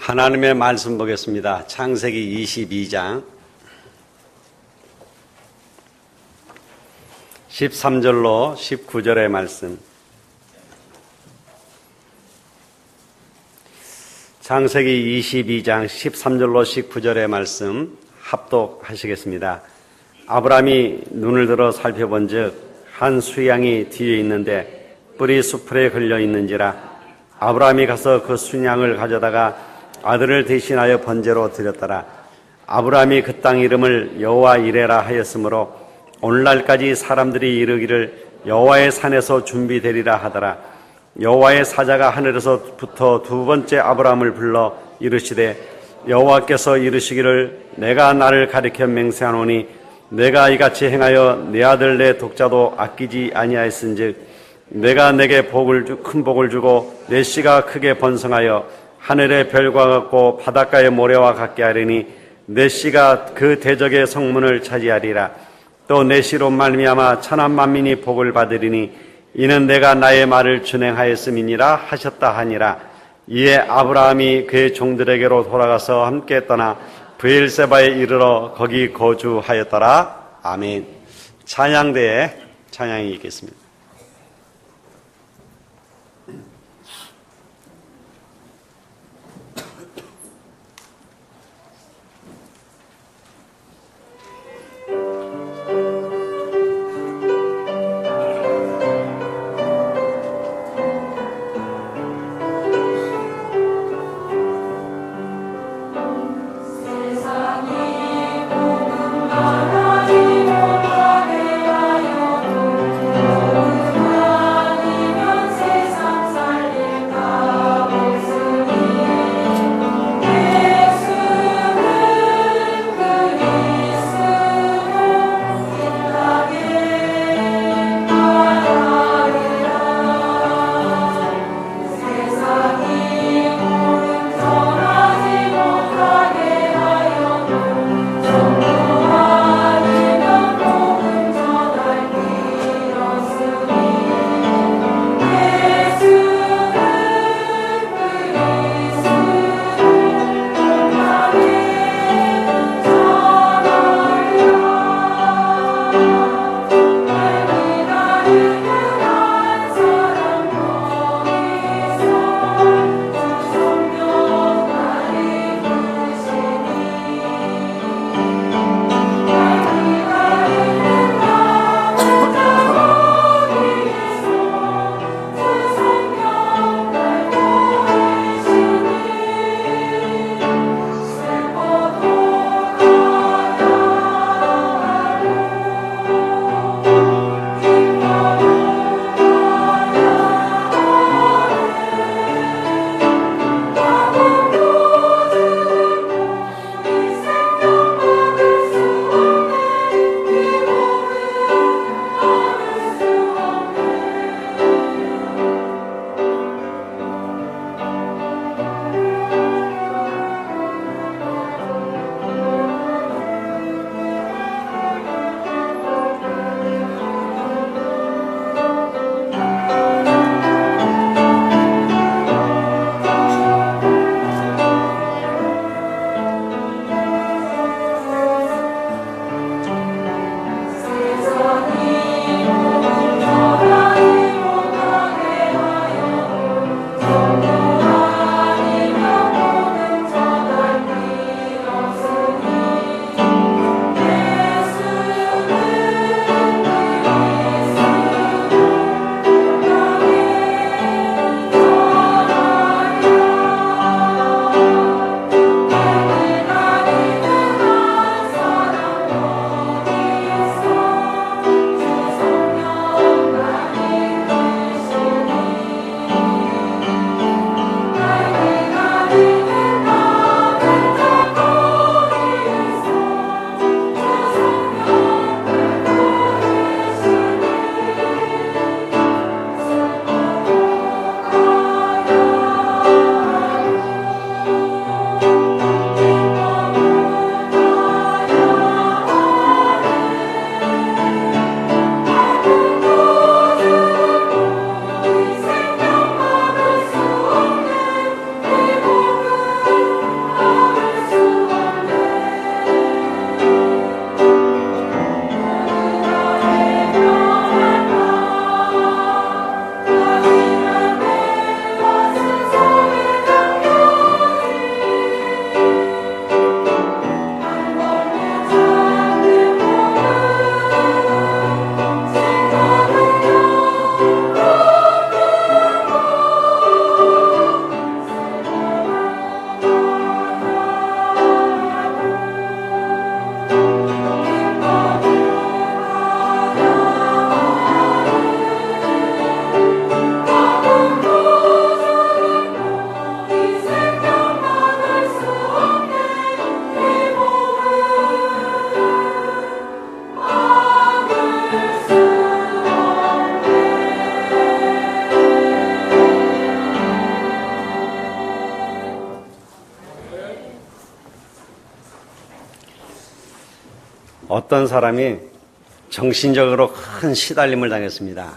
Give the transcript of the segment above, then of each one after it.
하나님의 말씀 보겠습니다. 창세기 22장 13절로 19절의 말씀. 창세기 22장 13절로 19절의 말씀 합독하시겠습니다. 아브라함이 눈을 들어 살펴본즉 한 수양이 뒤에 있는데 뿔이 수풀에 걸려 있는지라. 아브라함이 가서 그 순양을 가져다가 아들을 대신하여 번제로 드렸더라. 아브라함이 그 땅 이름을 여호와 이레라 하였으므로 오늘날까지 사람들이 이르기를 여호와의 산에서 준비되리라 하더라. 여호와의 사자가 하늘에서부터 두 번째 아브라함을 불러 이르시되 여호와께서 이르시기를 내가 나를 가리켜 맹세하노니 내가 이같이 행하여 내 아들 내 독자도 아끼지 아니하였은즉 내가 내게 큰 복을 주고 내 씨가 크게 번성하여 하늘의 별과 같고 바닷가의 모래와 같게 하리니 내 씨가 그 대적의 성문을 차지하리라. 또 내 씨로 말미암아 천한 만민이 복을 받으리니 이는 내가 나의 말을 준행하였음이니라 하셨다 하니라. 이에 아브라함이 그의 종들에게로 돌아가서 함께 떠나 브엘세바에 이르러 거기 거주하였더라. 아멘. 찬양대에 찬양이 있겠습니다. 하나님 못하게 하여 어떤 사람이 정신적으로 큰 시달림을 당했습니다.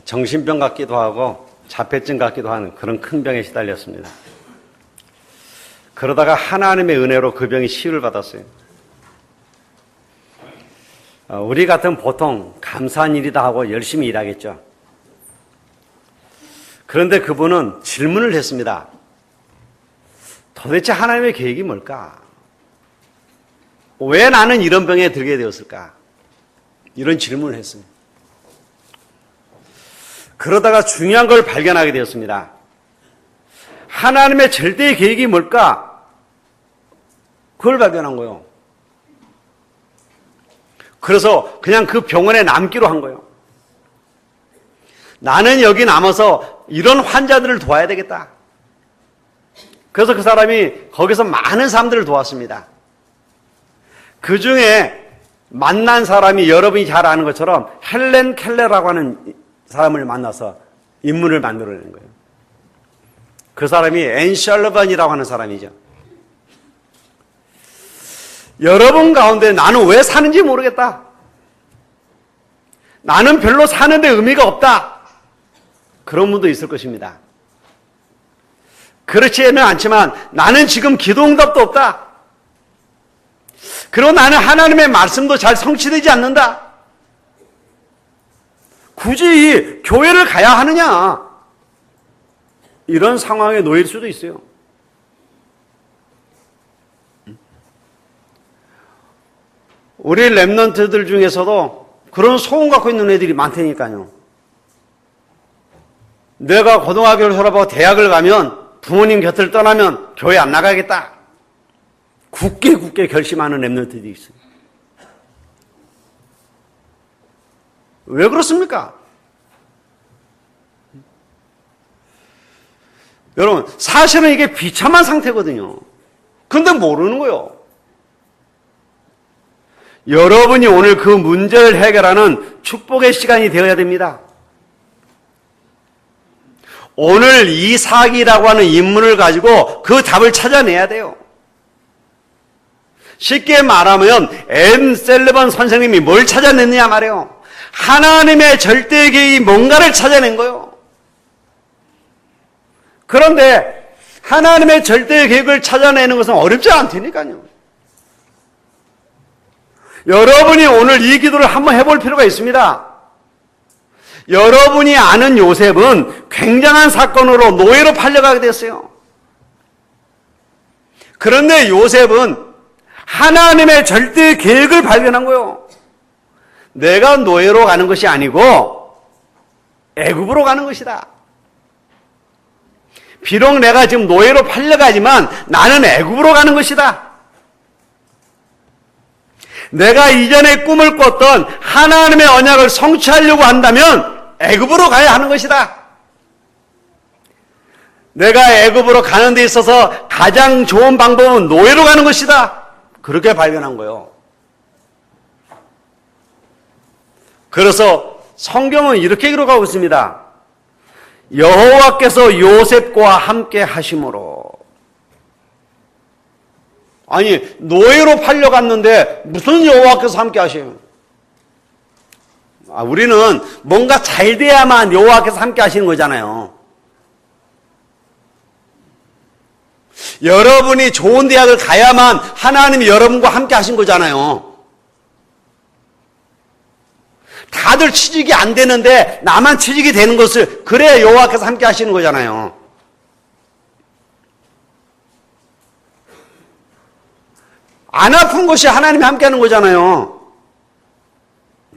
정신병 같기도 하고 자폐증 같기도 하는 그런 큰 병에 시달렸습니다. 그러다가 하나님의 은혜로 그 병이 치유를 받았어요. 우리 같은 보통 감사한 일이다 하고 열심히 일하겠죠. 그런데 그분은 질문을 했습니다. 도대체 하나님의 계획이 뭘까? 왜 나는 이런 병에 들게 되었을까? 이런 질문을 했습니다. 그러다가 중요한 걸 발견하게 되었습니다. 하나님의 절대의 계획이 뭘까? 그걸 발견한 거예요. 그래서 그냥 그 병원에 남기로 한 거예요. 나는 여기 남아서 이런 환자들을 도와야 되겠다. 그래서 그 사람이 거기서 많은 사람들을 도왔습니다. 그 중에 만난 사람이 여러분이 잘 아는 것처럼 헬렌 켈러라고 하는 사람을 만나서 인문을 만들어내는 거예요. 그 사람이 앤 셜러번이라고 하는 사람이죠. 여러분 가운데 나는 왜 사는지 모르겠다. 나는 별로 사는데 의미가 없다. 그런 분도 있을 것입니다. 그렇지는 않지만 나는 지금 기도응답도 없다. 그리고 나는 하나님의 말씀도 잘 성취되지 않는다. 굳이 교회를 가야 하느냐? 이런 상황에 놓일 수도 있어요. 우리 랩런트들 중에서도 그런 소원 갖고 있는 애들이 많다니까요. 내가 고등학교를 졸업하고 대학을 가면 부모님 곁을 떠나면 교회 안 나가겠다. 굳게 결심하는 랩런트들이 있어요. 왜 그렇습니까? 여러분, 사실은 이게 비참한 상태거든요. 근데 모르는 거예요. 여러분이 오늘 그 문제를 해결하는 축복의 시간이 되어야 됩니다. 오늘 이삭이라고 하는 인물을 가지고 그 답을 찾아내야 돼요. 쉽게 말하면 앤 셀리번 선생님이 뭘 찾아냈느냐 말이에요. 하나님의 절대 계획이 뭔가를 찾아낸 거예요. 그런데 하나님의 절대 계획을 찾아내는 것은 어렵지 않다니까요. 여러분이 오늘 이 기도를 한번 해볼 필요가 있습니다. 여러분이 아는 요셉은 굉장한 사건으로 노예로 팔려가게 됐어요. 그런데 요셉은 하나님의 절대 계획을 발견한 거예요. 내가 노예로 가는 것이 아니고 애굽으로 가는 것이다. 비록 내가 지금 노예로 팔려가지만 나는 애굽으로 가는 것이다. 내가 이전에 꿈을 꿨던 하나님의 언약을 성취하려고 한다면 애굽으로 가야 하는 것이다. 내가 애굽으로 가는 데 있어서 가장 좋은 방법은 노예로 가는 것이다. 그렇게 발견한 거예요. 그래서 성경은 이렇게 기록하고 있습니다. 여호와께서 요셉과 함께 하심으로. 아니, 노예로 팔려갔는데 무슨 여호와께서 함께 하셔요? 우리는 뭔가 잘 돼야만 여호와께서 함께 하시는 거잖아요. 여러분이 좋은 대학을 가야만 하나님이 여러분과 함께 하신 거잖아요. 다들 취직이 안 되는데 나만 취직이 되는 것을 그래야 여호와께서 함께 하시는 거잖아요. 안 아픈 것이 하나님이 함께 하는 거잖아요.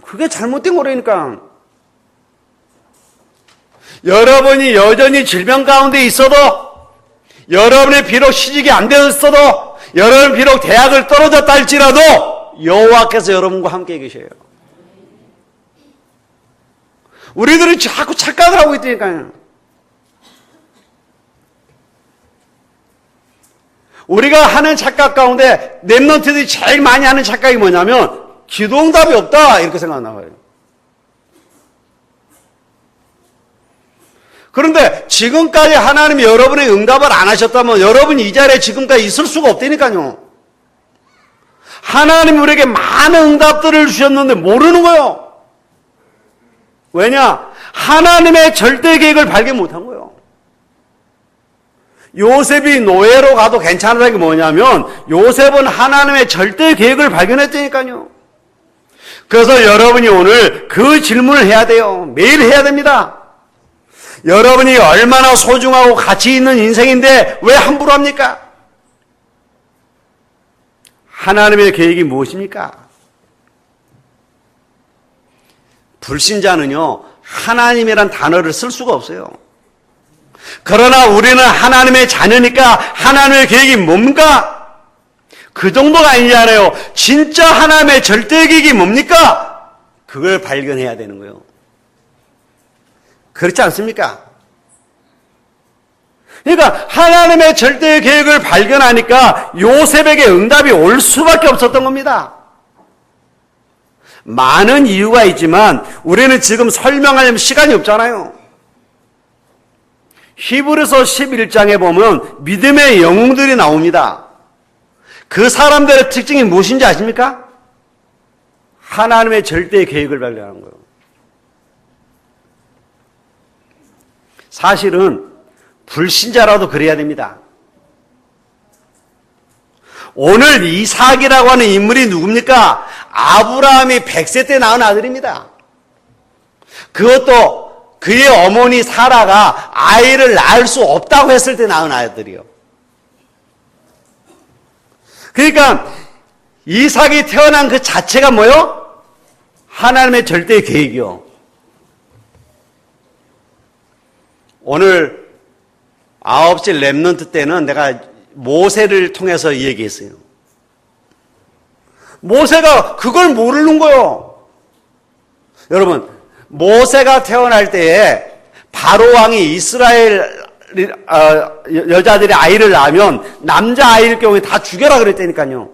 그게 잘못된 거라니까. 여러분이 여전히 질병 가운데 있어도, 여러분이 비록 취직이 안 되었어도, 여러분 비록 대학을 떨어졌다 할지라도 여호와께서 여러분과 함께 계셔요. 우리들이 자꾸 착각을 하고 있다니까요. 우리가 하는 착각 가운데 랩런트들이 제일 많이 하는 착각이 뭐냐면 기도응답이 없다 이렇게 생각나요. 그런데 지금까지 하나님이 여러분의 응답을 안 하셨다면 여러분이 이 자리에 지금까지 있을 수가 없다니까요. 하나님이 우리에게 많은 응답들을 주셨는데 모르는 거예요. 왜냐? 하나님의 절대 계획을 발견 못한 거예요. 요셉이 노예로 가도 괜찮다는 게 뭐냐면 요셉은 하나님의 절대 계획을 발견했다니까요. 그래서 여러분이 오늘 그 질문을 해야 돼요. 매일 해야 됩니다. 여러분이 얼마나 소중하고 가치 있는 인생인데 왜 함부로 합니까? 하나님의 계획이 무엇입니까? 불신자는요, 하나님이란 단어를 쓸 수가 없어요. 그러나 우리는 하나님의 자녀니까 하나님의 계획이 뭡니까? 그 정도가 아니잖아요. 진짜 하나님의 절대 계획이 뭡니까? 그걸 발견해야 되는 거예요. 그렇지 않습니까? 그러니까 하나님의 절대 계획을 발견하니까 요셉에게 응답이 올 수밖에 없었던 겁니다. 많은 이유가 있지만 우리는 지금 설명할 시간이 없잖아요. 히브리서 11장에 보면 믿음의 영웅들이 나옵니다. 그 사람들의 특징이 무엇인지 아십니까? 하나님의 절대 계획을 발견하는 거예요. 사실은 불신자라도 그래야 됩니다. 오늘 이삭이라고 하는 인물이 누굽니까? 아브라함이 100세 때 낳은 아들입니다. 그것도 그의 어머니 사라가 아이를 낳을 수 없다고 했을 때 낳은 아들이요. 그러니까 이삭이 태어난 그 자체가 뭐요? 하나님의 절대 계획이요. 오늘 9시 렘넌트 때는 내가 모세를 통해서 얘기했어요. 모세가 그걸 모르는 거예요. 여러분, 모세가 태어날 때에 바로 왕이 이스라엘 여자들이 아이를 낳으면 남자 아이일 경우에 다 죽여라 그랬다니까요.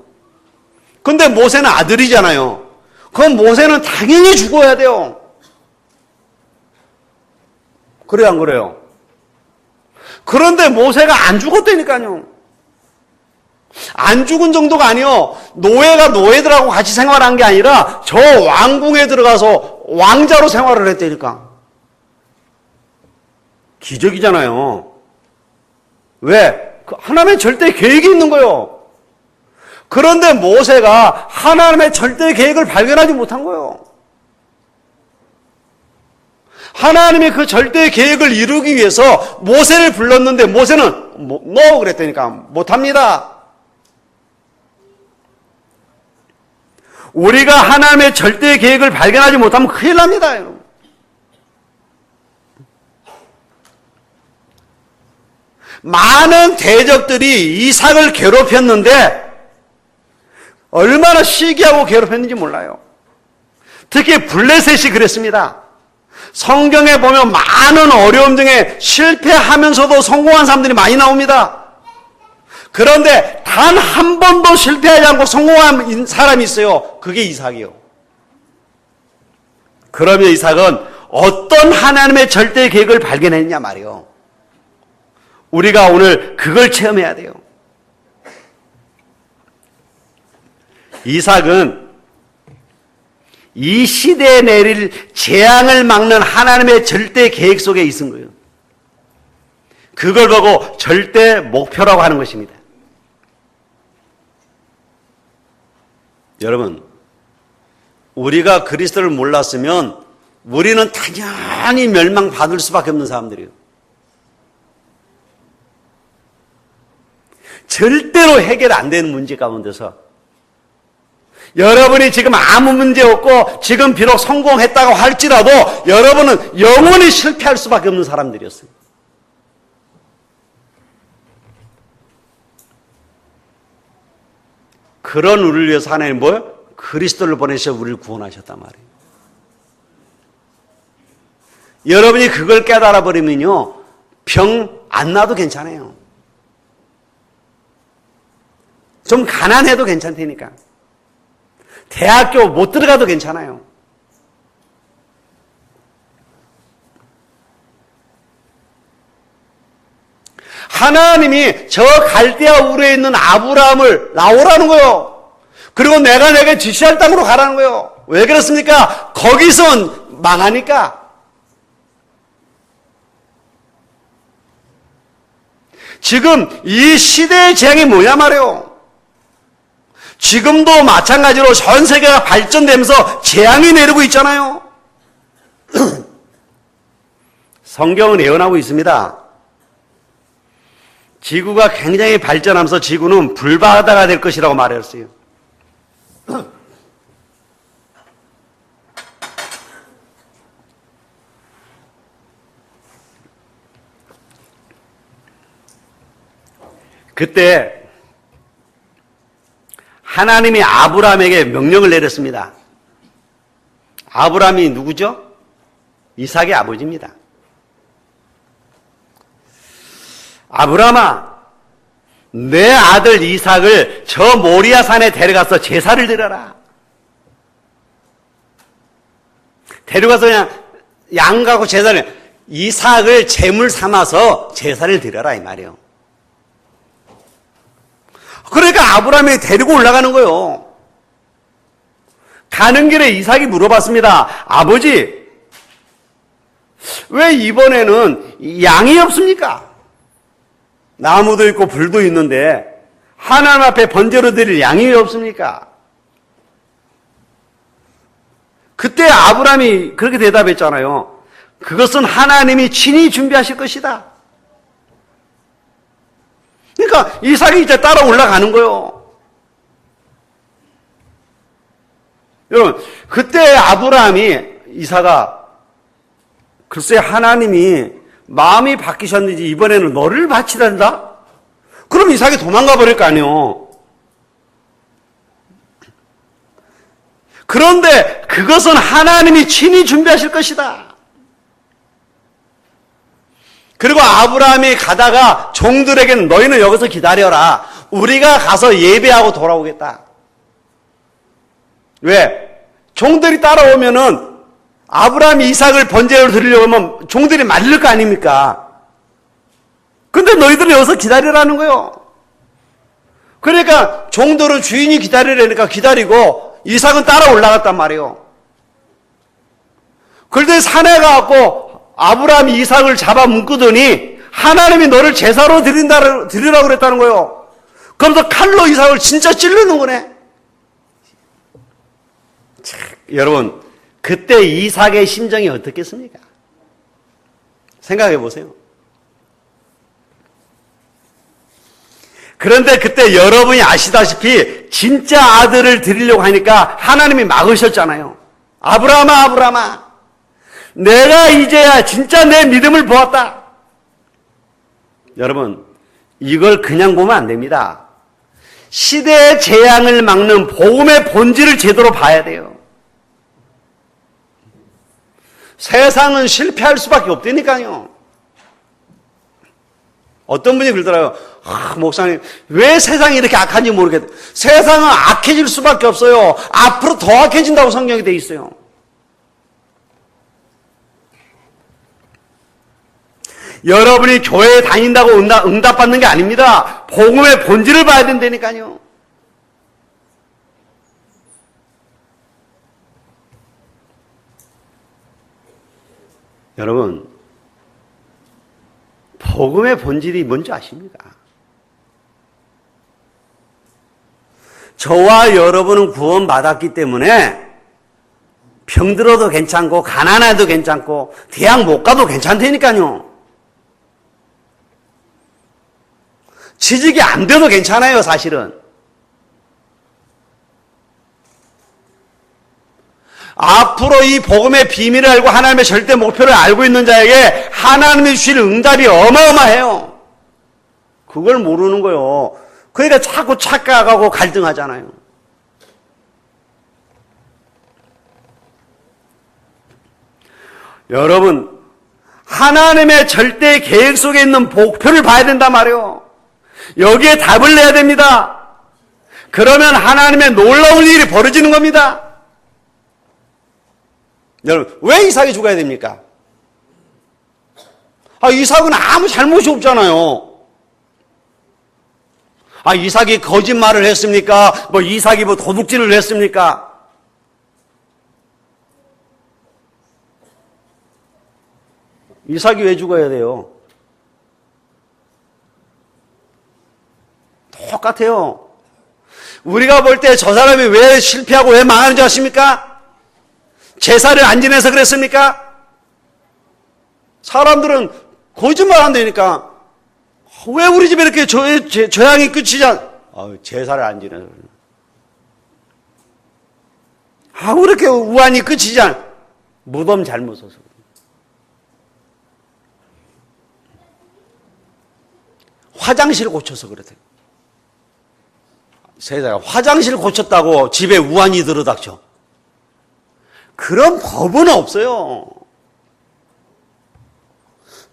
근데 모세는 아들이잖아요. 그럼 모세는 당연히 죽어야 돼요. 그래요, 안 그래요? 그런데 모세가 안 죽었다니까요. 안 죽은 정도가 아니요. 노예가 노예들하고 같이 생활한 게 아니라 저 왕궁에 들어가서 왕자로 생활을 했다니까. 기적이잖아요. 왜? 하나님의 절대 계획이 있는 거예요. 그런데 모세가 하나님의 절대 계획을 발견하지 못한 거예요. 하나님의 그 절대 계획을 이루기 위해서 모세를 불렀는데 모세는 no 그랬다니까 못합니다. 우리가 하나님의 절대 계획을 발견하지 못하면 큰일 납니다, 여러분. 많은 대적들이 이삭을 괴롭혔는데 얼마나 시기하고 괴롭혔는지 몰라요. 특히 블레셋이 그랬습니다. 성경에 보면 많은 어려움 중에 실패하면서도 성공한 사람들이 많이 나옵니다. 그런데 단 한 번도 실패하지 않고 성공한 사람이 있어요. 그게 이삭이요. 그러면 이삭은 어떤 하나님의 절대 계획을 발견했냐 말이요. 우리가 오늘 그걸 체험해야 돼요. 이삭은 이 시대에 내릴 재앙을 막는 하나님의 절대 계획 속에 있은 거예요. 그걸 보고 절대 목표라고 하는 것입니다. 여러분, 우리가 그리스도를 몰랐으면 우리는 당연히 멸망받을 수밖에 없는 사람들이에요. 절대로 해결 안 되는 문제 가운데서 여러분이 지금 아무 문제 없고 지금 비록 성공했다고 할지라도 여러분은 영원히 실패할 수밖에 없는 사람들이었어요. 그런 우리를 위해서 하나님 뭐요? 그리스도를 보내셔 우리를 구원하셨단 말이에요. 여러분이 그걸 깨달아 버리면요, 병 안 나도 괜찮아요. 좀 가난해도 괜찮다니까. 대학교 못 들어가도 괜찮아요. 하나님이 저 갈대아 우르에 있는 아브라함을 나오라는 거예요. 그리고 내가 내게 지시할 땅으로 가라는 거예요. 왜 그렇습니까? 거기선 망하니까. 지금 이 시대의 재앙이 뭐냐 말이에요. 지금도 마찬가지로 전 세계가 발전되면서 재앙이 내리고 있잖아요. 성경은 예언하고 있습니다. 지구가 굉장히 발전하면서 지구는 불바다가 될 것이라고 말했어요. 그때 하나님이 아브라함에게 명령을 내렸습니다. 아브라함이 누구죠? 이삭의 아버지입니다. 아브라함아, 내 아들 이삭을 저 모리아 산에 데려가서 제사를 드려라. 데려가서 그냥 양가고 제사를, 이삭을 제물 삼아서 제사를 드려라 이 말이에요. 그러니까 아브라함이 데리고 올라가는 거예요. 가는 길에 이삭이 물어봤습니다. 아버지, 왜 이번에는 양이 없습니까? 나무도 있고 불도 있는데 하나님 앞에 번제로 드릴 양이 왜 없습니까? 그때 아브라함이 그렇게 대답했잖아요. 그것은 하나님이 친히 준비하실 것이다. 그러니까 이삭이 이제 따라 올라가는 거예요. 여러분, 그때 아브라함이 이삭아, 글쎄 하나님이 마음이 바뀌셨는지 이번에는 너를 바치란다? 그럼 이삭이 도망가 버릴 거 아니에요. 그런데 그것은 하나님이 친히 준비하실 것이다. 그리고 아브라함이 가다가 종들에게는 너희는 여기서 기다려라. 우리가 가서 예배하고 돌아오겠다. 왜? 종들이 따라오면은 아브라함이 이삭을 번제로 드리려고 하면 종들이 말릴 거 아닙니까? 근데 너희들은 여기서 기다리라는 거예요. 그러니까 종들은 주인이 기다리라니까 기다리고 이삭은 따라 올라갔단 말이에요. 그런데 산에 가갖고 아브라함이 이삭을 잡아 묶더니 하나님이 너를 제사로 드리라고 그랬다는 거예요. 그러면서 칼로 이삭을 진짜 찌르는 거네. 참, 여러분, 그때 이삭의 심정이 어떻겠습니까? 생각해 보세요. 그런데 그때 여러분이 아시다시피 진짜 아들을 드리려고 하니까 하나님이 막으셨잖아요. 아브라함아, 아브라함아, 내가 이제야 진짜 내 믿음을 보았다. 여러분, 이걸 그냥 보면 안 됩니다. 시대의 재앙을 막는 복음의 본질을 제대로 봐야 돼요. 세상은 실패할 수밖에 없다니까요. 어떤 분이 그러더라고요. 목사님, 왜 세상이 이렇게 악한지 모르겠어요. 세상은 악해질 수밖에 없어요. 앞으로 더 악해진다고 성경이 돼 있어요. 여러분이 교회에 다닌다고 응답받는 게 아닙니다. 복음의 본질을 봐야 된다니까요. 여러분, 복음의 본질이 뭔지 아십니까? 저와 여러분은 구원받았기 때문에 병들어도 괜찮고 가난해도 괜찮고 대학 못 가도 괜찮다니까요. 취직이 안 돼도 괜찮아요, 사실은. 앞으로 이 복음의 비밀을 알고 하나님의 절대 목표를 알고 있는 자에게 하나님이 주실 응답이 어마어마해요. 그걸 모르는 거예요. 그러니까 자꾸 착각하고 갈등하잖아요. 여러분, 하나님의 절대 계획 속에 있는 목표를 봐야 된단 말이에요. 여기에 답을 내야 됩니다. 그러면 하나님의 놀라운 일이 벌어지는 겁니다. 여러분, 왜 이삭이 죽어야 됩니까? 이삭은 아무 잘못이 없잖아요. 아, 이삭이 거짓말을 했습니까? 이삭이 도둑질을 했습니까? 이삭이 왜 죽어야 돼요? 똑같아요. 우리가 볼 때 저 사람이 왜 실패하고 왜 망하는 줄 아십니까? 제사를 안 지내서 그랬습니까? 사람들은 거짓말 한다니까. 왜 우리 집에 이렇게 조양이 끝이잖아. 제사를 안 지내서. 왜 이렇게 우환이 끝이잖아. 무덤 잘못 써서. 화장실 고쳐서 그러대. 세상에 화장실 고쳤다고 집에 우환이 들어닥쳐. 그런 법은 없어요.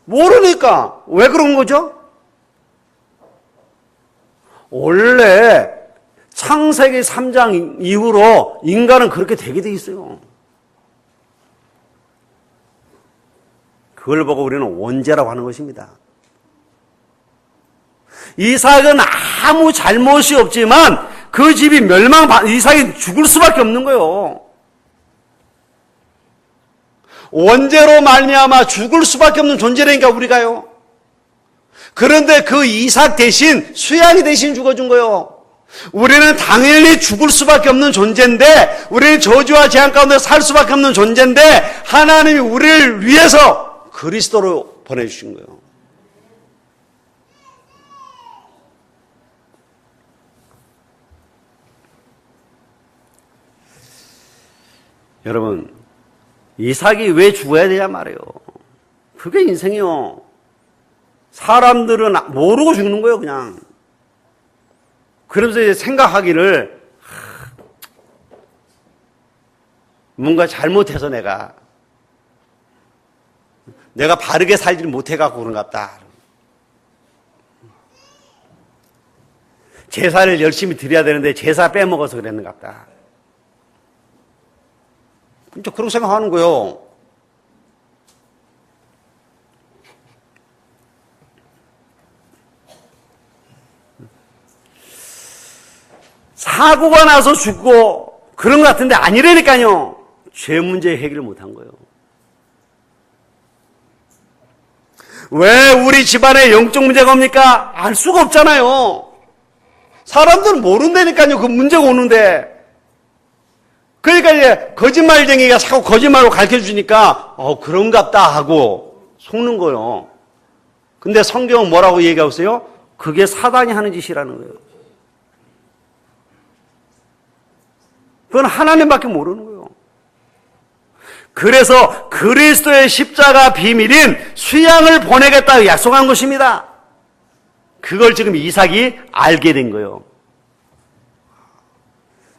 모르니까. 왜 그런 거죠? 원래 창세기 3장 이후로 인간은 그렇게 되게 돼 있어요. 그걸 보고 우리는 원죄라고 하는 것입니다. 이삭은 아무 잘못이 없지만 그 집이 이삭이 죽을 수밖에 없는 거예요. 원죄로 말미암아 죽을 수밖에 없는 존재라니까 우리가요. 그런데 그 이삭 대신 수양이 대신 죽어준 거예요. 우리는 당연히 죽을 수밖에 없는 존재인데, 우리는 저주와 재앙 가운데 살 수밖에 없는 존재인데, 하나님이 우리를 위해서 그리스도로 보내주신 거예요. 여러분, 이삭이 왜 죽어야 되냐 말이에요. 그게 인생이요. 사람들은 모르고 죽는 거예요, 그냥. 그러면서 이제 생각하기를, 뭔가 잘못해서 내가 바르게 살지를 못해갖고 그런갑다. 제사를 열심히 드려야 되는데 제사 빼먹어서 그랬는갑다. 진짜 그렇게 생각하는 거예요. 사고가 나서 죽고 그런 것 같은데 아니라니까요. 죄 문제 해결을 못한 거예요. 왜 우리 집안에 영적 문제가 옵니까? 알 수가 없잖아요. 사람들은 모른다니까요. 그 문제가 오는데. 그러니까 이제 거짓말쟁이가 자꾸 거짓말로 가르쳐주니까 그런갑다 하고 속는 거예요. 근데 성경은 뭐라고 얘기하고 있어요? 그게 사단이 하는 짓이라는 거예요. 그건 하나님밖에 모르는 거예요. 그래서 그리스도의 십자가 비밀인 수양을 보내겠다고 약속한 것입니다. 그걸 지금 이삭이 알게 된 거예요.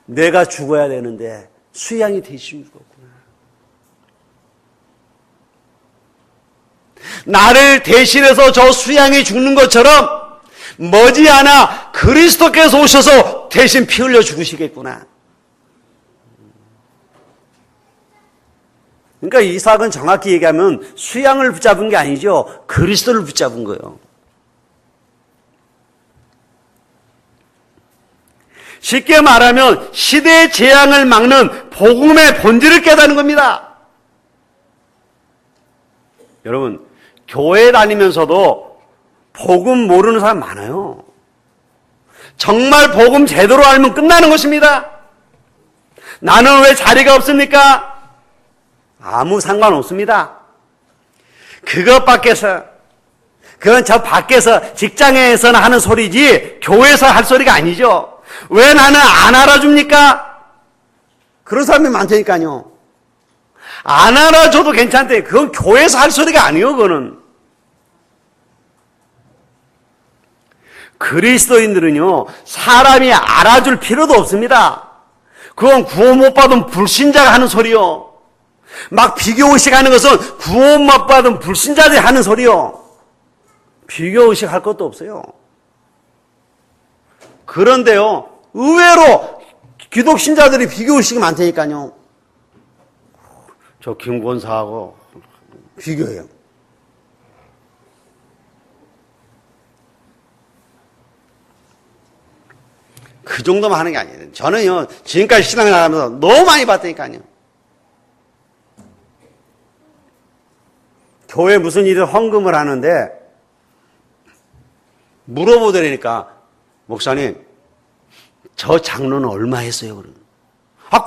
내가 죽어야 되는데 수양이 대신 죽었구나. 나를 대신해서 저 수양이 죽는 것처럼 머지않아 그리스도께서 오셔서 대신 피 흘려 죽으시겠구나. 그러니까 이삭은 정확히 얘기하면 수양을 붙잡은 게 아니죠. 그리스도를 붙잡은 거예요. 쉽게 말하면 시대의 재앙을 막는 복음의 본질을 깨닫는 겁니다. 여러분, 교회 다니면서도 복음 모르는 사람 많아요. 정말 복음 제대로 알면 끝나는 것입니다. 나는 왜 자리가 없습니까? 아무 상관없습니다. 그건 저 밖에서 직장에서는 하는 소리지 교회에서 할 소리가 아니죠. 왜 나는 안 알아줍니까? 그런 사람이 많다니까요. 안 알아줘도 괜찮대. 그건 교회에서 할 소리가 아니에요, 그거는. 그리스도인들은요, 사람이 알아줄 필요도 없습니다. 그건 구원 못 받은 불신자가 하는 소리요. 막 비교의식 하는 것은 구원 못 받은 불신자들이 하는 소리요. 비교의식 할 것도 없어요. 그런데요, 의외로 기독신자들이 비교의식이 많다니까요. 저 김권사하고 비교해요. 그 정도만 하는 게 아니에요. 저는요, 지금까지 신앙을 하면서 너무 많이 봤다니까요. 교회 무슨 일을 헌금을 하는데 물어보더라니까, 목사님, 저 장로는 얼마 했어요? 그러면.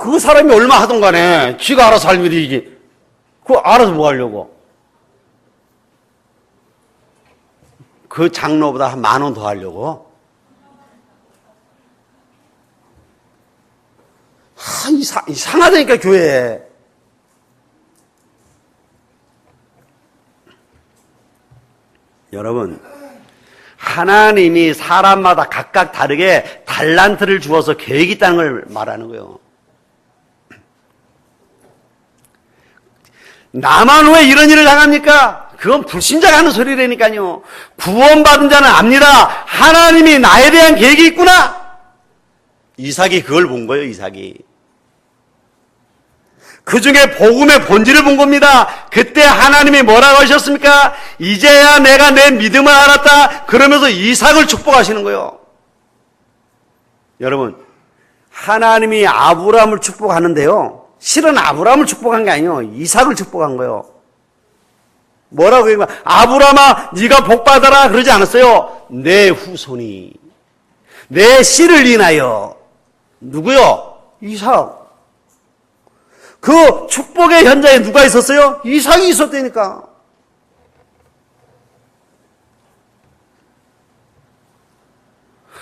그 사람이 얼마 하던 간에 지가 알아서 할 일이지. 그거 알아서 뭐 하려고? 그 장로보다 한 10,000원 더 하려고? 이상하다니까, 교회에. 여러분, 하나님이 사람마다 각각 다르게 달란트를 주어서 계획이 있다는 걸 말하는 거예요. 나만 왜 이런 일을 당합니까? 그건 불신자가 하는 소리라니까요. 구원받은 자는 압니다. 하나님이 나에 대한 계획이 있구나. 이삭이 그걸 본 거예요, 이삭이. 그 중에 복음의 본질을 본 겁니다. 그때 하나님이 뭐라고 하셨습니까? 이제야 내가 내 믿음을 알았다. 그러면서 이삭을 축복하시는 거예요. 여러분, 하나님이 아브라함을 축복하는데요. 실은 아브라함을 축복한 게 아니에요. 이삭을 축복한 거예요. 뭐라고 얘기하면 아브라함아 네가 복받아라 그러지 않았어요. 내 후손이 내 씨를 인하여. 누구요? 이삭. 그 축복의 현장에 누가 있었어요? 이삭이 있었다니까.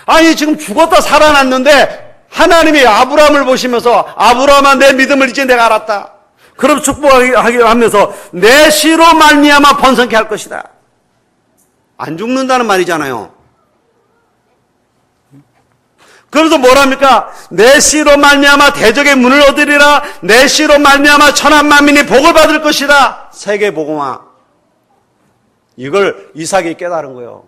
아니 지금 죽었다 살아났는데 하나님이 아브라함을 보시면서 아브라함아 내 믿음을 이제 내가 알았다. 그럼 축복하게 하면서 내 씨로 말미암아 번성케 할 것이다. 안 죽는다는 말이잖아요. 그래서 뭐랍니까? 내 씨로 말미암아 대적의 문을 얻으리라. 내 씨로 말미암아 천한 만민이 복을 받을 것이다. 세계 복음화. 이걸 이삭이 깨달은 거예요.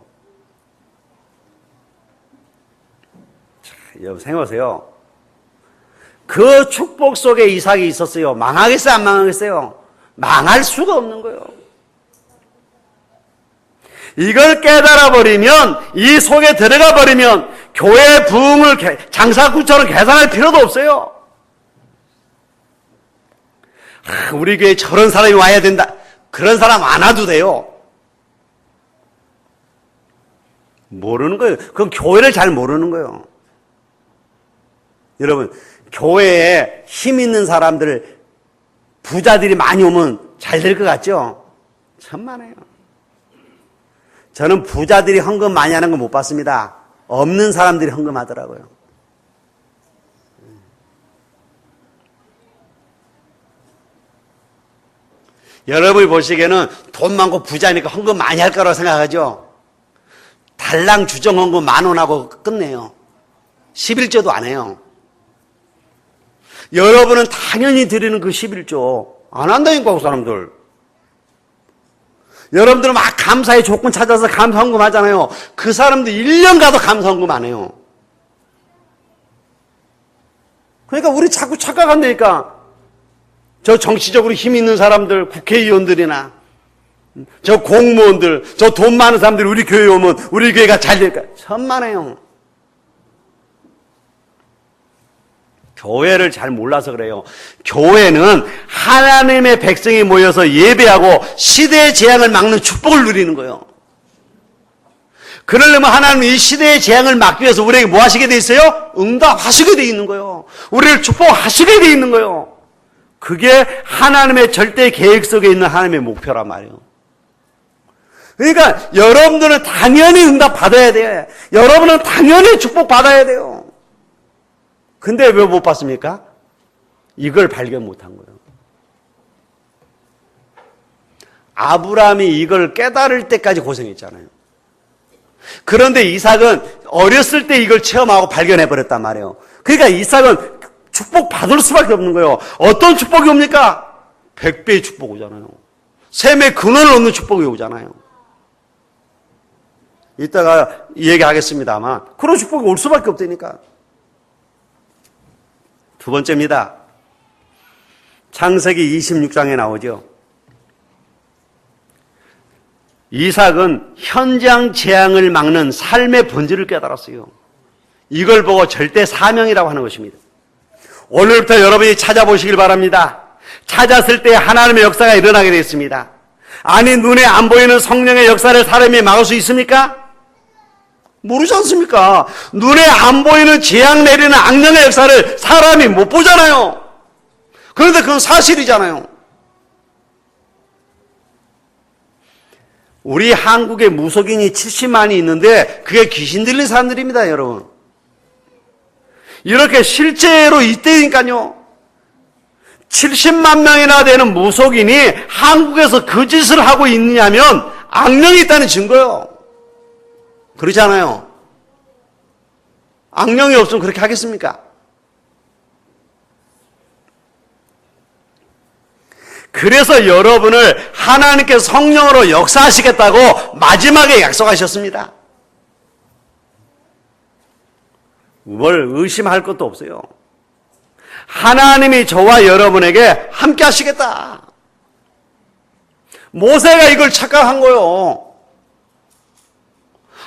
여러분 생각하세요. 그 축복 속에 이삭이 있었어요. 망하겠어요? 안 망하겠어요? 망할 수가 없는 거예요. 이걸 깨달아 버리면, 이 속에 들어가 버리면 교회 부흥을 장사꾼처럼 계산할 필요도 없어요. 우리 교회에 저런 사람이 와야 된다. 그런 사람 안 와도 돼요. 모르는 거예요. 그건 교회를 잘 모르는 거예요. 여러분, 교회에 힘 있는 사람들, 부자들이 많이 오면 잘 될 것 같죠? 천만에요. 저는 부자들이 헌금 많이 하는 거 못 봤습니다. 없는 사람들이 헌금하더라고요. 여러분이 보시기에는 돈 많고 부자니까 헌금 많이 할 거라고 생각하죠? 달랑 주정 헌금 10,000원 하고 끝내요. 11조도 안 해요. 여러분은 당연히 드리는 그 11조 안 한다니까 그 사람들. 여러분들은 막 감사의 조건 찾아서 감사헌금 하잖아요. 그 사람들 1년 가도 감사헌금 안 해요. 그러니까 우리 자꾸 착각한다니까. 저 정치적으로 힘 있는 사람들, 국회의원들이나 저 공무원들, 저 돈 많은 사람들이 우리 교회에 오면 우리 교회가 잘 될까? 천만에요. 교회를 잘 몰라서 그래요. 교회는 하나님의 백성이 모여서 예배하고 시대의 재앙을 막는 축복을 누리는 거예요. 그러려면 하나님은 이 시대의 재앙을 막기 위해서 우리에게 뭐 하시게 돼 있어요? 응답하시게 돼 있는 거예요. 우리를 축복하시게 돼 있는 거예요. 그게 하나님의 절대 계획 속에 있는 하나님의 목표란 말이에요. 그러니까 여러분들은 당연히 응답 받아야 돼요. 여러분은 당연히 축복 받아야 돼요. 근데 왜 못 받습니까? 이걸 발견 못한 거예요. 아브라함이 이걸 깨달을 때까지 고생했잖아요. 그런데 이삭은 어렸을 때 이걸 체험하고 발견해버렸단 말이에요. 그러니까 이삭은 축복 받을 수밖에 없는 거예요. 어떤 축복이 옵니까? 100배의 축복 오잖아요. 셈의 근원을 얻는 축복이 오잖아요. 이따가 얘기하겠습니다만 그런 축복이 올 수밖에 없다니까. 두 번째입니다. 창세기 26장에 나오죠. 이삭은 현장 재앙을 막는 삶의 본질을 깨달았어요. 이걸 보고 절대 사명이라고 하는 것입니다. 오늘부터 여러분이 찾아보시길 바랍니다. 찾았을 때 하나님의 역사가 일어나게 되었습니다. 아니, 눈에 안 보이는 성령의 역사를 사람이 막을 수 있습니까? 모르지 않습니까? 눈에 안 보이는 재앙 내리는 악령의 역사를 사람이 못 보잖아요. 그런데 그건 사실이잖아요. 우리 한국에 무속인이 70만이 있는데 그게 귀신 들린 사람들입니다, 여러분. 이렇게 실제로 있다니까요. 70만 명이나 되는 무속인이 한국에서 그 짓을 하고 있느냐면 악령이 있다는 증거예요. 그렇지 않아요? 악령이 없으면 그렇게 하겠습니까? 그래서 여러분을 하나님께서 성령으로 역사하시겠다고 마지막에 약속하셨습니다. 뭘 의심할 것도 없어요. 하나님이 저와 여러분에게 함께 하시겠다. 모세가 이걸 착각한 거예요.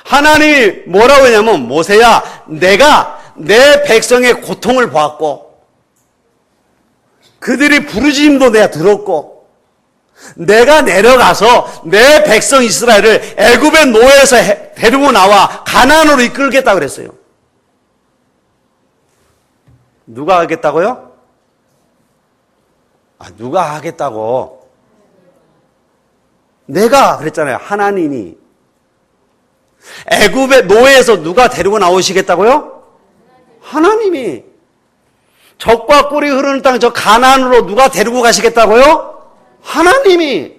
하나님이 뭐라고 했냐면, 모세야, 내가 내 백성의 고통을 보았고 그들이 부르짖음도 내가 들었고 내가 내려가서 내 백성 이스라엘을 애굽의 노예에서 데리고 나와 가나안으로 이끌겠다 그랬어요. 누가 하겠다고요? 누가 하겠다고? 내가 그랬잖아요. 하나님이. 애굽의 노예에서 누가 데리고 나오시겠다고요? 하나님이. 적과 꿀이 흐르는 땅 저 가나안으로 누가 데리고 가시겠다고요? 하나님이.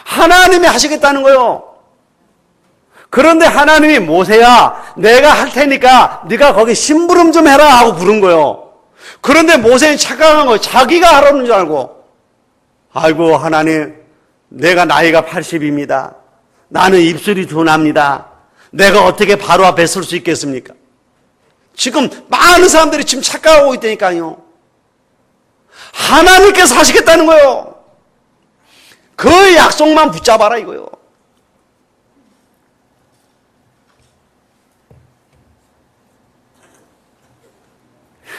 하나님이 하시겠다는 거요. 그런데 하나님이 모세야, 내가 할 테니까 네가 거기 심부름 좀 해라 하고 부른 거요. 그런데 모세는 착각한 거예요. 자기가 하라는 줄 알고. 아이고 하나님, 내가 나이가 80입니다. 나는 입술이 둔합니다. 내가 어떻게 바로 앞에 설 수 있겠습니까? 지금 많은 사람들이 지금 착각하고 있다니까요. 하나님께서 하시겠다는 거예요. 그 약속만 붙잡아라 이거요.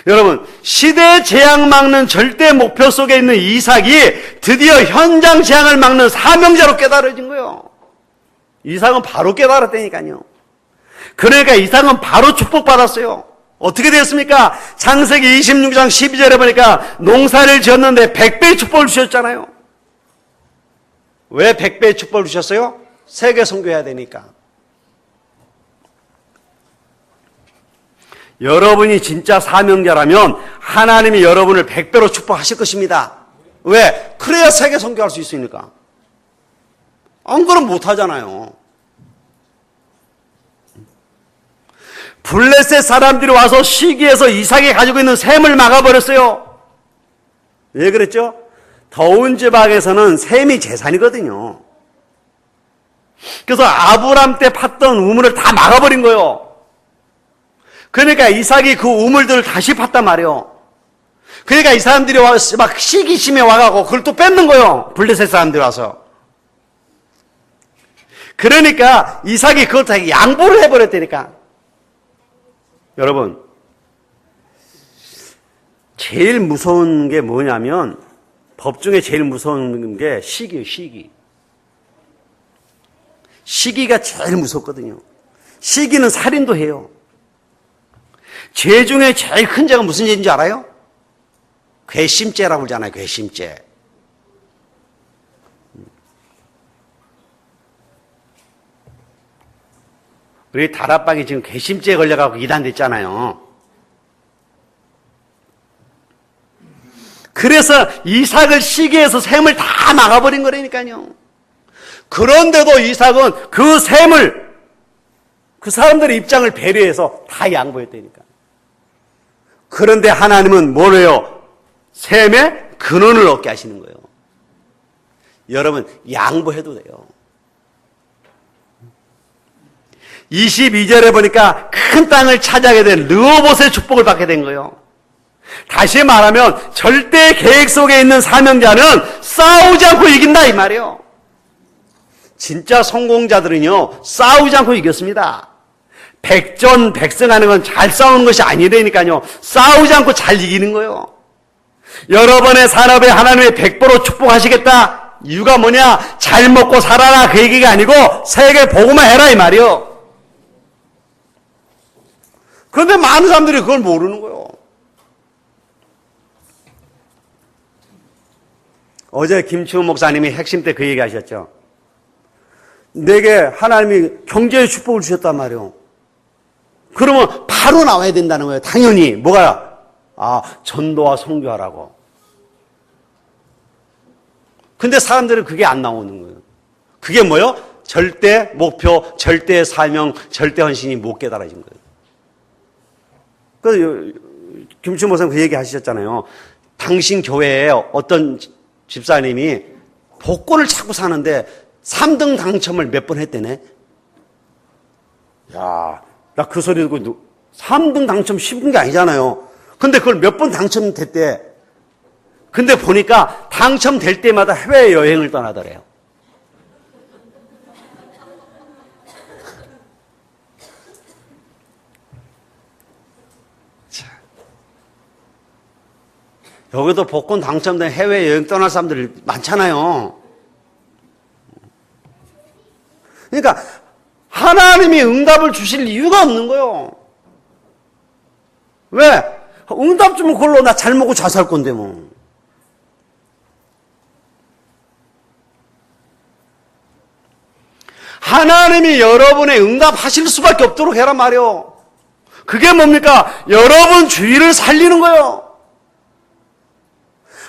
여러분, 시대 재앙 막는 절대 목표 속에 있는 이삭이 드디어 현장 재앙을 막는 사명자로 깨달아진 거예요. 이삭은 바로 깨달았다니까요. 그러니까 이삭은 바로 축복받았어요. 어떻게 되었습니까? 창세기 26장 12절에 보니까 농사를 지었는데 100배의 축복을 주셨잖아요. 왜 100배의 축복을 주셨어요? 세계 선교해야 되니까. 여러분이 진짜 사명자라면 하나님이 여러분을 100배로 축복하실 것입니다. 왜? 그래야 세계 선교할 수 있으니까. 안 그러면 못하잖아요. 블레셋 사람들이 와서 시기해서 이삭이 가지고 있는 샘을 막아버렸어요. 왜 그랬죠? 더운 지방에서는 샘이 재산이거든요. 그래서 아브람 때 팠던 우물을 다 막아버린 거예요. 그러니까 이삭이 그 우물들을 다시 팠단 말이에요. 그러니까 이 사람들이 와서 막 시기심에 와가고 그걸 또 뺏는 거예요. 블레셋 사람들이 와서. 그러니까 이삭이 그걸 다 양보를 해버렸다니까. 여러분, 제일 무서운 게 뭐냐면, 법 중에 제일 무서운 게 시기예요, 시기. 시기가 제일 무섭거든요. 시기는 살인도 해요. 죄 중에 제일 큰 죄가 무슨 죄인지 알아요? 괘씸죄라고 그러잖아요, 괘씸죄. 우리 다락방이 지금 괘씸죄에 걸려가고 이단됐잖아요. 그래서 이삭을 시기해서 샘을 다 막아버린 거라니까요. 그런데도 이삭은 그 샘을, 그 사람들의 입장을 배려해서 다 양보했다니까. 그런데 하나님은 뭐래요? 샘의 근원을 얻게 하시는 거예요. 여러분, 양보해도 돼요. 22절에 보니까 큰 땅을 차지하게 된 르호봇의 축복을 받게 된 거예요. 다시 말하면 절대 계획 속에 있는 사명자는 싸우지 않고 이긴다 이 말이에요. 진짜 성공자들은요, 싸우지 않고 이겼습니다. 백전백승하는 건 잘 싸우는 것이 아니라니까요. 싸우지 않고 잘 이기는 거예요. 여러분의 산업에 하나님의 100% 축복하시겠다. 이유가 뭐냐? 잘 먹고 살아라 그 얘기가 아니고 세계 보고만 해라 이 말이요. 그런데 많은 사람들이 그걸 모르는 거예요. 어제 김치훈 목사님이 핵심 때 그 얘기 하셨죠. 내게 하나님이 경제의 축복을 주셨단 말이에요. 그러면 바로 나와야 된다는 거예요. 당연히. 뭐가? 전도와 선교하라고. 근데 사람들은 그게 안 나오는 거예요. 그게 뭐예요? 절대 목표, 절대 사명, 절대 헌신이 못 깨달아진 거예요. 그래서 김치훈 목사님 그 얘기 하셨잖아요. 당신 교회에 어떤 집사님이 복권을 자꾸 사는데 3등 당첨을 몇 번 했대네. 야, 나 그 소리 듣고 3등 당첨 쉬운 게 아니잖아요. 근데 그걸 몇 번 당첨됐대. 근데 보니까 당첨될 때마다 해외여행을 떠나더래요. 여기도 복권 당첨된 해외여행 떠날 사람들이 많잖아요. 그러니까 하나님이 응답을 주실 이유가 없는 거예요. 왜? 응답 주면 그걸로 나 잘 먹고 잘 살 건데 뭐. 하나님이 여러분의 응답하실 수밖에 없도록 해란 말이에요. 그게 뭡니까? 여러분 주위를 살리는 거예요.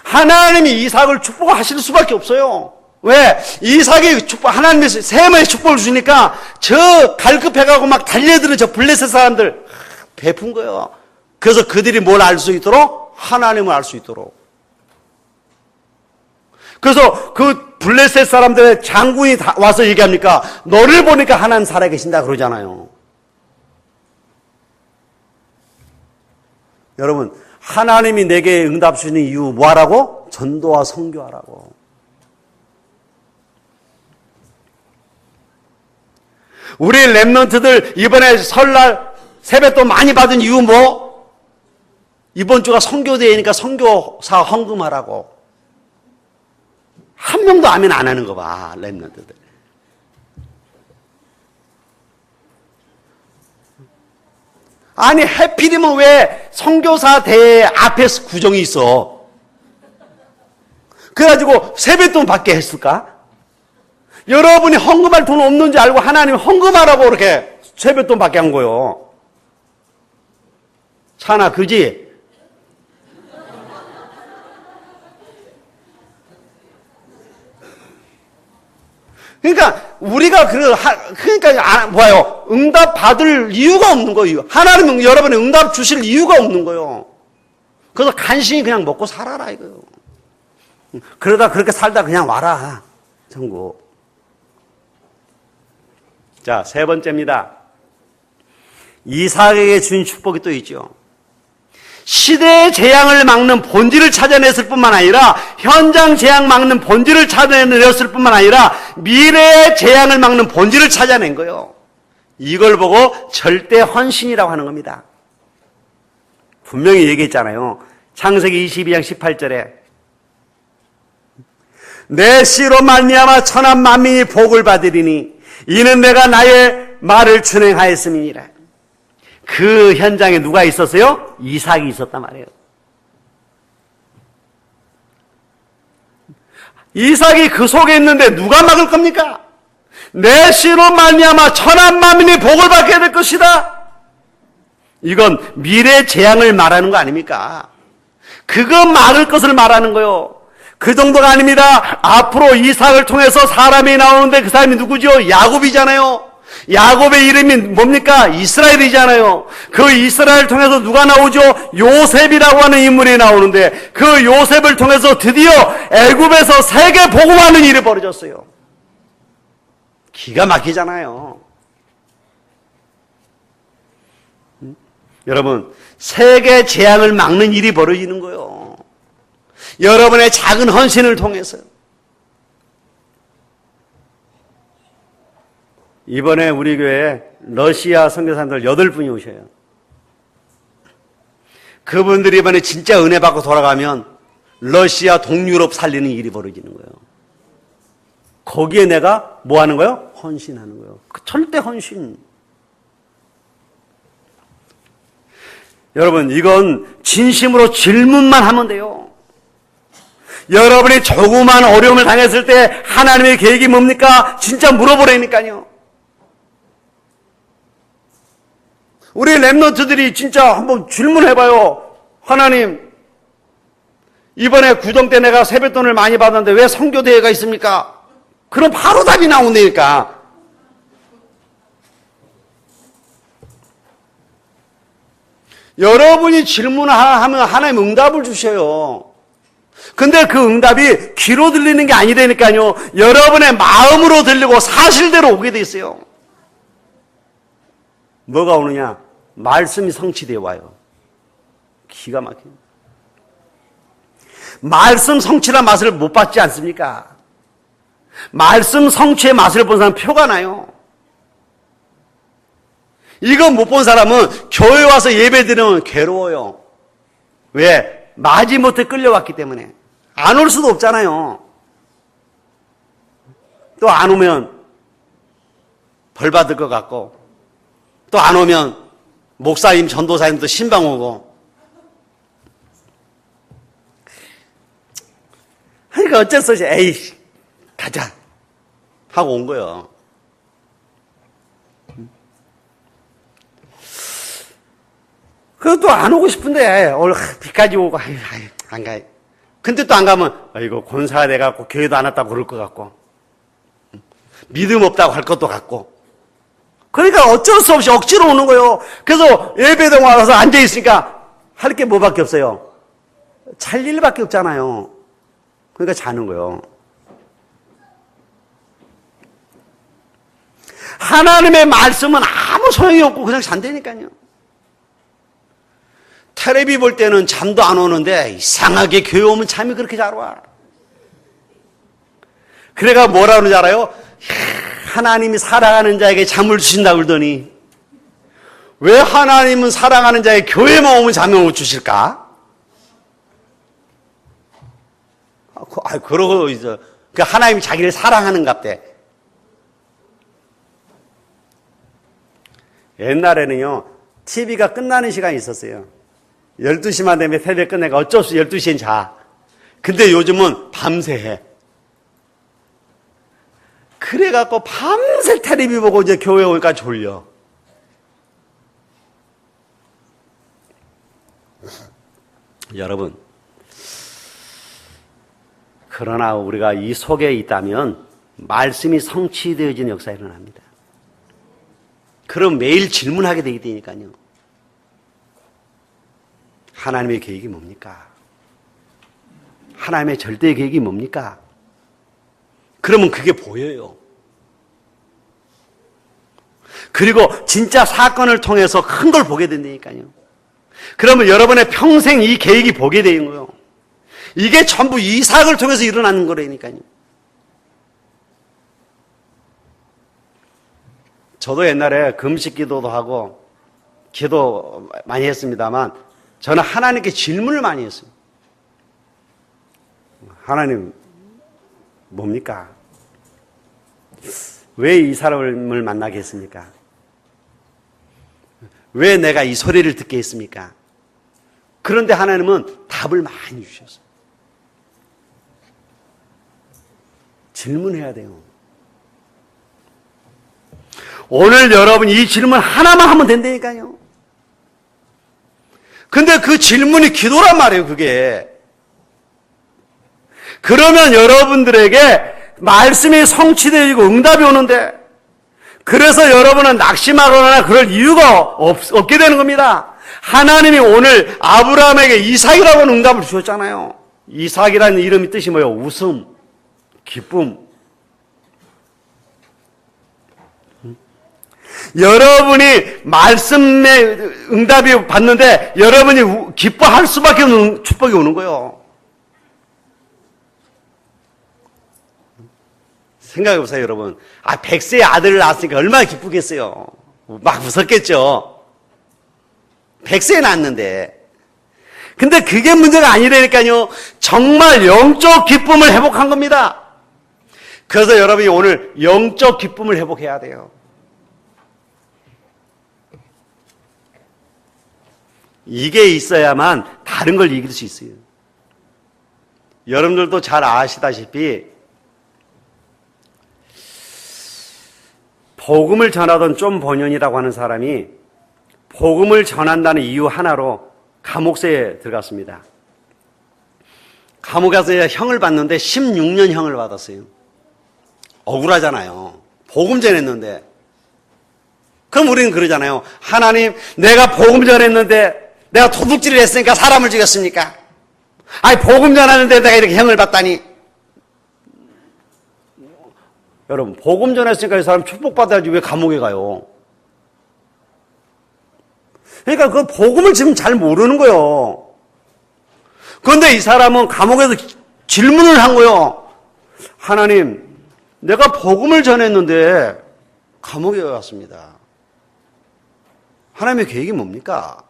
하나님이 이삭을 축복하실 수밖에 없어요. 왜? 이삭이 하나님의 세 번의 축복을 주니까 저 갈급해가고 막 달려드는 저 블레셋 사람들 베푼 거예요. 그래서 그들이 뭘 알 수 있도록? 하나님을 알 수 있도록. 그래서 그 블레셋 사람들의 장군이 와서 얘기합니까? 너를 보니까 하나님 살아계신다 그러잖아요. 여러분, 하나님이 내게 응답 주시는 이유 뭐하라고? 전도와 선교하라고. 우리 랩런트들 이번에 설날 세뱃돈 많이 받은 이유 뭐? 이번 주가 선교대회니까 선교사 헌금하라고. 한 명도 아멘 안 하는 거 봐, 랩런트들. 아니 해필이면 왜 선교사 대회 앞에 구정이 있어? 그래가지고 세뱃돈 받게 했을까? 여러분이 헌금할 돈 없는지 알고 하나님 헌금하라고 이렇게 세뱃돈 받게 한 거예요. 차나 그지? 그러니까 우리가 그러니까 뭐예요? 응답 받을 이유가 없는 거예요. 하나님은 여러분이 응답 주실 이유가 없는 거예요. 그래서 간신히 그냥 먹고 살아라 이거요. 그러다 그렇게 살다 그냥 와라. 천국. 자, 세 번째입니다. 이삭에게 준 축복이 또 있죠. 시대의 재앙을 막는 본질을 찾아냈을 뿐만 아니라 현장 재앙 막는 본질을 찾아냈을 뿐만 아니라 미래의 재앙을 막는 본질을 찾아낸 거예요. 이걸 보고 절대 헌신이라고 하는 겁니다. 분명히 얘기했잖아요. 창세기 22장 18절에 내 씨로 말미암아 천한 만민이 복을 받으리니 이는 내가 나의 말을 준행하였음이니라. 그 현장에 누가 있었어요? 이삭이 있었단 말이에요. 이삭이 그 속에 있는데 누가 막을 겁니까? 내 씨로 말미암아 천한 만민이 복을 받게 될 것이다. 이건 미래 재앙을 말하는 거 아닙니까? 그거 막을 것을 말하는 거요. 그 정도가 아닙니다. 앞으로 이삭을 통해서 사람이 나오는데 그 사람이 누구죠? 야곱이잖아요. 야곱의 이름이 뭡니까? 이스라엘이잖아요. 그 이스라엘을 통해서 누가 나오죠? 요셉이라고 하는 인물이 나오는데 그 요셉을 통해서 드디어 애굽에서 세계 복음하는 일이 벌어졌어요. 기가 막히잖아요. 여러분, 세계 재앙을 막는 일이 벌어지는 거예요. 여러분의 작은 헌신을 통해서. 이번에 우리 교회에 러시아 선교사님들 8분이 오셔요. 그분들이 이번에 진짜 은혜 받고 돌아가면 러시아 동유럽 살리는 일이 벌어지는 거예요. 거기에 내가 뭐 하는 거예요? 헌신하는 거예요. 절대 헌신. 여러분, 이건 진심으로 질문만 하면 돼요. 여러분이 조그만 어려움을 당했을 때 하나님의 계획이 뭡니까? 진짜 물어보라니까요. 우리 랩런트들이 진짜 한번 질문해봐요. 하나님, 이번에 구정 때 내가 세뱃돈을 많이 받았는데 왜 선교대회가 있습니까? 그럼 바로 답이 나온다니까. 여러분이 질문하면 하나님 응답을 주셔요. 근데 그 응답이 귀로 들리는 게 아니라니까요. 여러분의 마음으로 들리고 사실대로 오게 돼 있어요. 뭐가 오느냐? 말씀이 성취되어 와요. 기가 막혀요. 말씀 성취란 맛을 못 받지 않습니까? 말씀 성취의 맛을 본 사람은 표가 나요. 이거 못 본 사람은 교회 와서 예배 드리면 괴로워요. 왜? 마지못해 끌려왔기 때문에. 안 올 수도 없잖아요. 또 안 오면 벌 받을 것 같고, 또 안 오면 목사님, 전도사님도 신방 오고. 그러니까 어쩔 수 없이 에이 가자 하고 온 거예요. 그것도 안 오고 싶은데 오늘 비까지 오고 안 가요. 근데 또 안 가면 아이고 권사가 돼갖고 교회도 안 왔다고 그럴 것 같고 믿음 없다고 할 것도 같고. 그러니까 어쩔 수 없이 억지로 오는 거예요. 그래서 예배당 와서 앉아있으니까 할 게 뭐밖에 없어요. 잘 일밖에 없잖아요. 그러니까 자는 거예요. 하나님의 말씀은 아무 소용이 없고 그냥 잔다니까요. 텔레비 볼 때는 잠도 안 오는데 이상하게 교회 오면 잠이 그렇게 잘 와. 그래가 뭐라 그러는지 알아요? 하나님이 사랑하는 자에게 잠을 주신다고 그러더니 왜 하나님은 사랑하는 자에게 교회만 오면 잠을 못 주실까? 그러고 이제 하나님이 자기를 사랑하는갑대. 옛날에는요 TV가 끝나는 시간이 있었어요. 12시만 되면 TV 끝내가 어쩔 수 12시엔 자. 근데 요즘은 밤새 해. 그래갖고 밤새 텔레비 보고 이제 교회 오니까 졸려. 여러분, 그러나 우리가 이 속에 있다면 말씀이 성취되어지는 역사가 일어납니다. 그럼 매일 질문하게 되게 되니까요. 하나님의 계획이 뭡니까? 하나님의 절대 계획이 뭡니까? 그러면 그게 보여요. 그리고 진짜 사건을 통해서 큰 걸 보게 된다니까요. 그러면 여러분의 평생 이 계획이 보게 되는 거예요. 이게 전부 이 사건을 통해서 일어나는 거라니까요. 저도 옛날에 금식 기도도 하고 기도 많이 했습니다만 저는 하나님께 질문을 많이 했어요. 하나님 뭡니까? 왜 이 사람을 만나게 했습니까? 왜 내가 이 소리를 듣게 했습니까? 그런데 하나님은 답을 많이 주셨어요. 질문해야 돼요. 오늘 여러분 이 질문 하나만 하면 된다니까요. 근데 그 질문이 기도란 말이에요, 그게. 그러면 여러분들에게 말씀이 성취되고 응답이 오는데, 그래서 여러분은 낙심하거나 그럴 이유가 없게 되는 겁니다. 하나님이 오늘 아브라함에게 이삭이라고 하는 응답을 주셨잖아요. 이삭이라는 이름이 뜻이 뭐예요? 웃음, 기쁨. 여러분이 말씀의 응답이 받는데 여러분이 기뻐할 수밖에 없는 축복이 오는 거예요. 생각해보세요, 여러분. 100세의 아들을 낳았으니까 얼마나 기쁘겠어요. 막 웃었겠죠. 100세에 낳았는데. 근데 그게 문제가 아니라니까요. 정말 영적 기쁨을 회복한 겁니다. 그래서 여러분이 오늘 영적 기쁨을 회복해야 돼요. 이게 있어야만 다른 걸 이길 수 있어요. 여러분들도 잘 아시다시피 복음을 전하던 좀 본연이라고 하는 사람이 복음을 전한다는 이유 하나로 감옥세에 들어갔습니다. 감옥에서 형을 받는데 16년 형을 받았어요. 억울하잖아요. 복음 전했는데. 그럼 우리는 그러잖아요. 하나님, 내가 복음 전했는데 내가 도둑질을 했으니까 사람을 죽였습니까? 아니, 복음 전하는데 내가 이렇게 형을 받다니. 여러분, 복음 전했으니까 이 사람 축복받아야지 왜 감옥에 가요? 그러니까 그 복음을 지금 잘 모르는 거예요. 그런데 이 사람은 감옥에서 질문을 한 거예요. 하나님, 내가 복음을 전했는데 감옥에 왔습니다. 하나님의 계획이 뭡니까?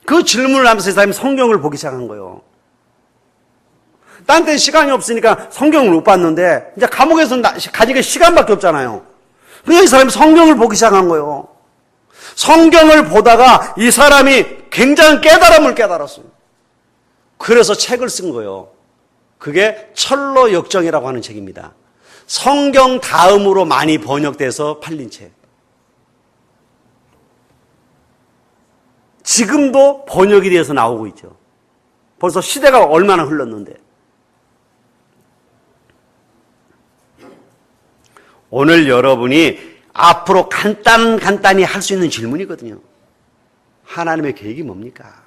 그 질문을 하면서 이 사람이 성경을 보기 시작한 거예요. 딴 데는 시간이 없으니까 성경을 못 봤는데 이제 감옥에서 가지게 시간밖에 없잖아요. 그냥 이 사람이 성경을 보기 시작한 거예요. 성경을 보다가 이 사람이 굉장한 깨달음을 깨달았어요. 그래서 책을 쓴 거예요. 그게 철로 역정이라고 하는 책입니다. 성경 다음으로 많이 번역돼서 팔린 책. 지금도 번역이 돼서 나오고 있죠. 벌써 시대가 얼마나 흘렀는데. 오늘 여러분이 앞으로 간단히 할 수 있는 질문이거든요. 하나님의 계획이 뭡니까?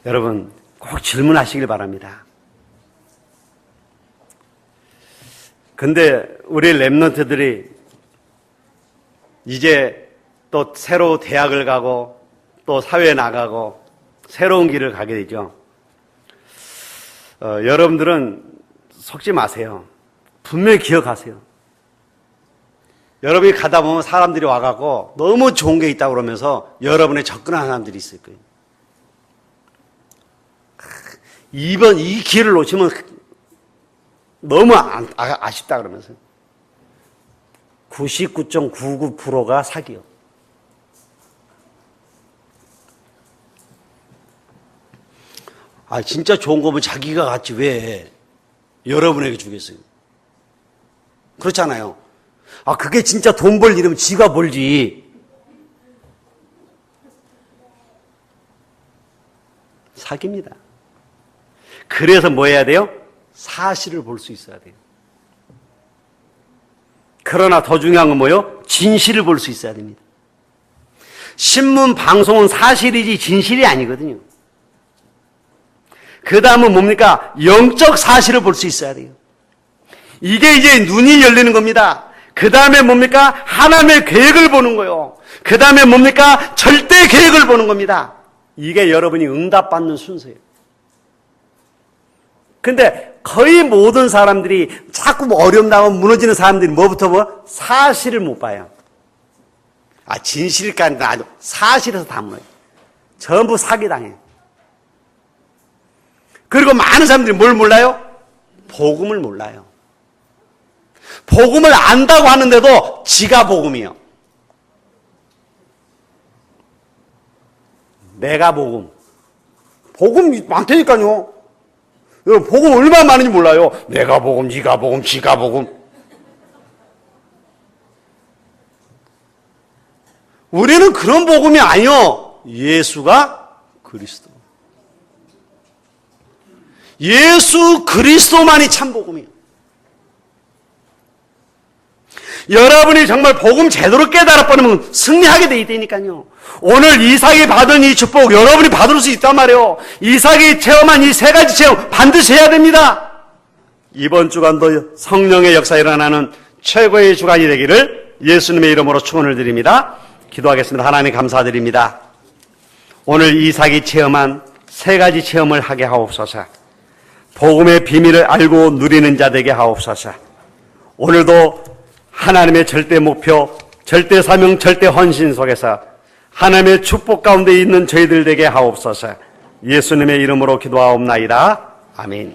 여러분 꼭 질문하시길 바랍니다. 근데 우리 랩런트들이 이제 또 새로 대학을 가고 또 사회에 나가고 새로운 길을 가게 되죠. 여러분들은 속지 마세요. 분명히 기억하세요. 여러분이 가다 보면 사람들이 와갖고 너무 좋은 게 있다고 그러면서 여러분에 접근하는 사람들이 있을 거예요. 이 기회를 놓치면 너무 아쉽다 그러면서 99.99%가 사기요. 진짜 좋은 거면 자기가 갖지 왜 여러분에게 주겠어요? 그렇잖아요. 그게 진짜 돈 벌 일이면 지가 벌지. 사기입니다. 그래서 뭐 해야 돼요? 사실을 볼 수 있어야 돼요. 그러나 더 중요한 건 뭐예요? 진실을 볼 수 있어야 됩니다. 신문, 방송은 사실이지 진실이 아니거든요. 그 다음은 뭡니까? 영적 사실을 볼 수 있어야 돼요. 이게 이제 눈이 열리는 겁니다. 그 다음에 뭡니까? 하나님의 계획을 보는 거예요. 그 다음에 뭡니까? 절대 계획을 보는 겁니다. 이게 여러분이 응답받는 순서예요. 근데 거의 모든 사람들이 자꾸 어려움 나오면 무너지는 사람들이 뭐부터 사실을 못 봐요. 진실일까? 아주 사실에서 다 무너요. 전부 사기당해요. 그리고 많은 사람들이 뭘 몰라요? 복음을 몰라요. 복음을 안다고 하는데도 지가 복음이요. 내가 복음. 복음 많다니까요. 여러분, 복음 얼마나 많은지 몰라요. 내가 복음, 네가 복음, 지가 복음. 우리는 그런 복음이 아니요. 예수가 그리스도. 예수 그리스도만이 참 복음이에요. 여러분이 정말 복음 제대로 깨달아 버리면 승리하게 돼 있다니까요. 오늘 이삭이 받은 이 축복 여러분이 받을 수 있단 말이에요. 이삭이 체험한 이 세 가지 체험 반드시 해야 됩니다. 이번 주간도 성령의 역사 일어나는 최고의 주간이 되기를 예수님의 이름으로 축원을 드립니다. 기도하겠습니다. 하나님 감사드립니다. 오늘 이삭이 체험한 세 가지 체험을 하게 하옵소서. 복음의 비밀을 알고 누리는 자 되게 하옵소서. 오늘도 하나님의 절대 목표, 절대 사명, 절대 헌신 속에서 하나님의 축복 가운데 있는 저희들 되게 하옵소서. 예수님의 이름으로 기도하옵나이다. 아멘.